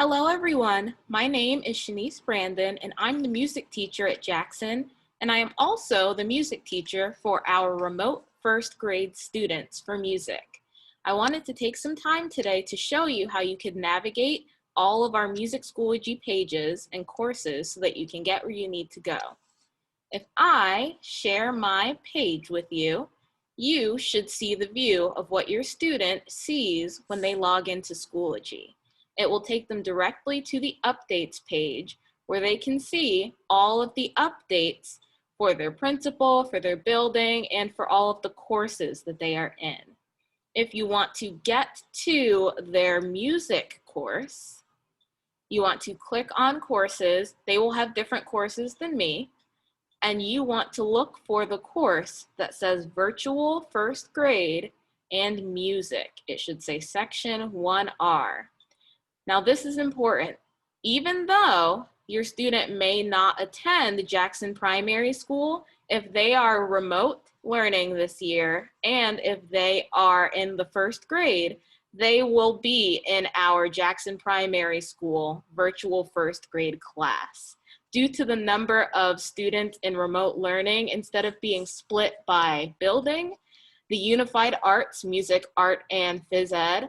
Hello everyone, my name is Shanice Brandon and I'm the music teacher at Jackson, and I am also the music teacher for our remote first grade students for music. I wanted to take some time today to show you how you could navigate all of our Music Schoology pages and courses so that you can get where you need to go. If I share my page with you, you should see the view of what your student sees when they log into Schoology. It will take them directly to the updates page where they can see all of the updates for their principal, for their building, and for all of the courses that they are in. If you want to get to their music course, you want to click on courses. They will have different courses than me, and you want to look for the course that says Virtual First Grade and Music. It should say Section 1R. Now this is important. Even though your student may not attend Jackson Primary School, if they are remote learning this year and if they are in the first grade, they will be in our Jackson Primary School virtual first grade class. Due to the number of students in remote learning, instead of being split by building, the Unified Arts, Music, Art, and Phys Ed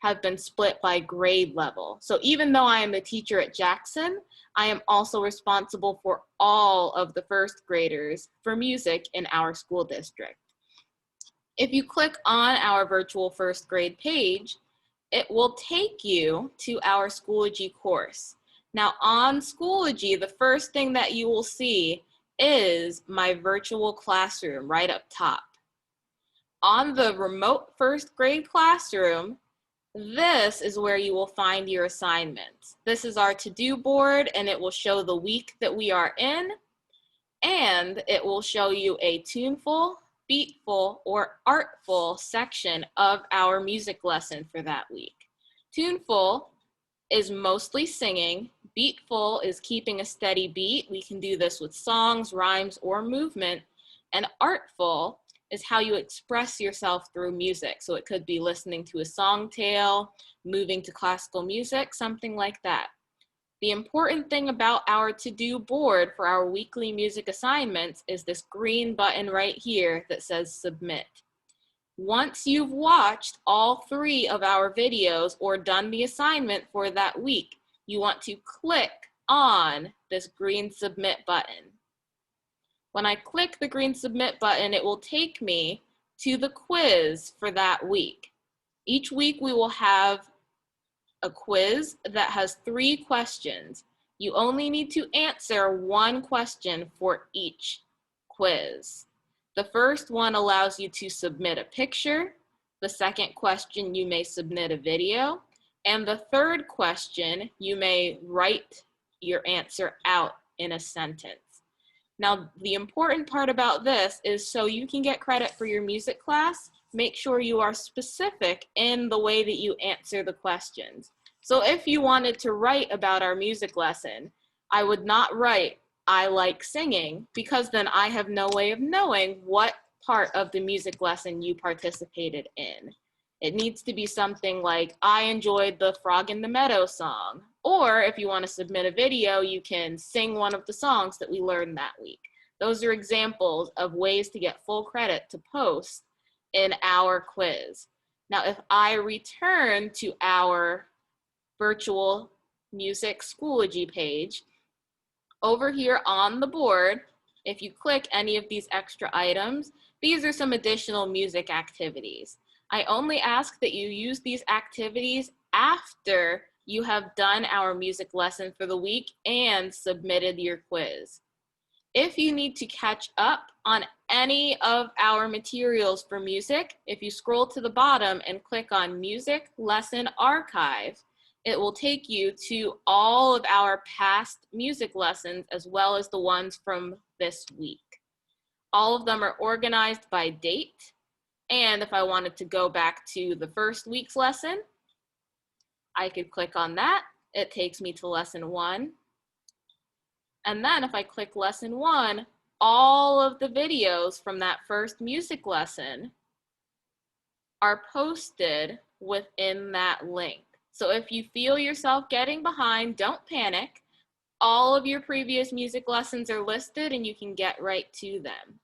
have been split by grade level. So even though I am the teacher at Jackson, I am also responsible for all of the first graders for music in our school district. If you click on our virtual first grade page, it will take you to our Schoology course. Now on Schoology, the first thing that you will see is my virtual classroom right up top. On the remote first grade classroom, this is where you will find your assignments. This is our to-do board, and it will show the week that we are in, and it will show you a tuneful, beatful, or artful section of our music lesson for that week. Tuneful is mostly singing. Beatful is keeping a steady beat. We can do this with songs, rhymes, or movement. And artful is how you express yourself through music. So it could be listening to a song tale, moving to classical music, something like that. The important thing about our to-do board for our weekly music assignments is this green button right here that says submit. Once you've watched all 3 of our videos or done the assignment for that week, you want to click on this green submit button. When I click the green submit button, it will take me to the quiz for that week. Each week we will have a quiz that has 3 questions. You only need to answer 1 question for each quiz. The first one allows you to submit a picture. The second question, you may submit a video. And the third question, you may write your answer out in a sentence. Now, the important part about this is so you can get credit for your music class, make sure you are specific in the way that you answer the questions. So if you wanted to write about our music lesson, I would not write, I like singing, because then I have no way of knowing what part of the music lesson you participated in. It needs to be something like, I enjoyed the Frog in the Meadow song. Or if you want to submit a video, you can sing one of the songs that we learned that week. Those are examples of ways to get full credit to post in our quiz. Now, if I return to our virtual music Schoology page, over here on the board, if you click any of these extra items, these are some additional music activities. I only ask that you use these activities after you have done our music lesson for the week and submitted your quiz. If you need to catch up on any of our materials for music, if you scroll to the bottom and click on Music Lesson Archive, it will take you to all of our past music lessons as well as the ones from this week. All of them are organized by date. And if I wanted to go back to the first week's lesson, I could click on that. It takes me to lesson 1. And then if I click lesson 1, all of the videos from that first music lesson are posted within that link. So if you feel yourself getting behind, don't panic. All of your previous music lessons are listed and you can get right to them.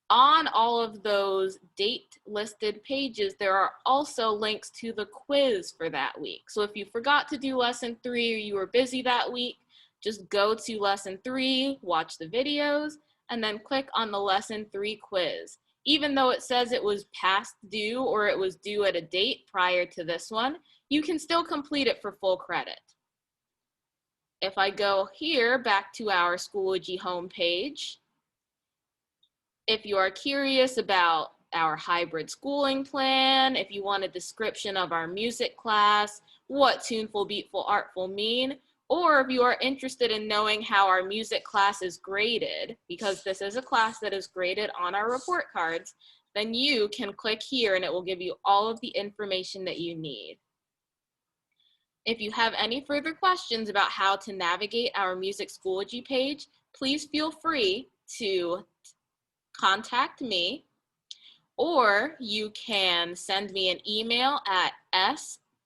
On all of those date listed pages, there are also links to the quiz for that week. So if you forgot to do lesson 3 or you were busy that week, just go to lesson 3, watch the videos, and then click on the lesson 3 quiz. Even though it says it was past due or it was due at a date prior to this one, you can still complete it for full credit. If I go here back to our Schoology homepage, if you are curious about our hybrid schooling plan, if you want a description of our music class, what tuneful, beatful, artful mean, or if you are interested in knowing how our music class is graded, because this is a class that is graded on our report cards, then you can click here and it will give you all of the information that you need. If you have any further questions about how to navigate our Music Schoology page, please feel free to contact me, or you can send me an email at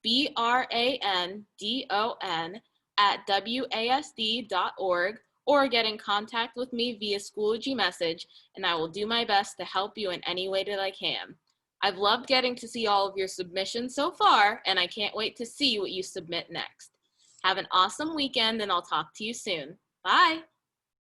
sbrandon@wasd.org, or get in contact with me via Schoology message, and I will do my best to help you in any way that I can. I've loved getting to see all of your submissions so far, and I can't wait to see what you submit next. Have an awesome weekend, and I'll talk to you soon. Bye.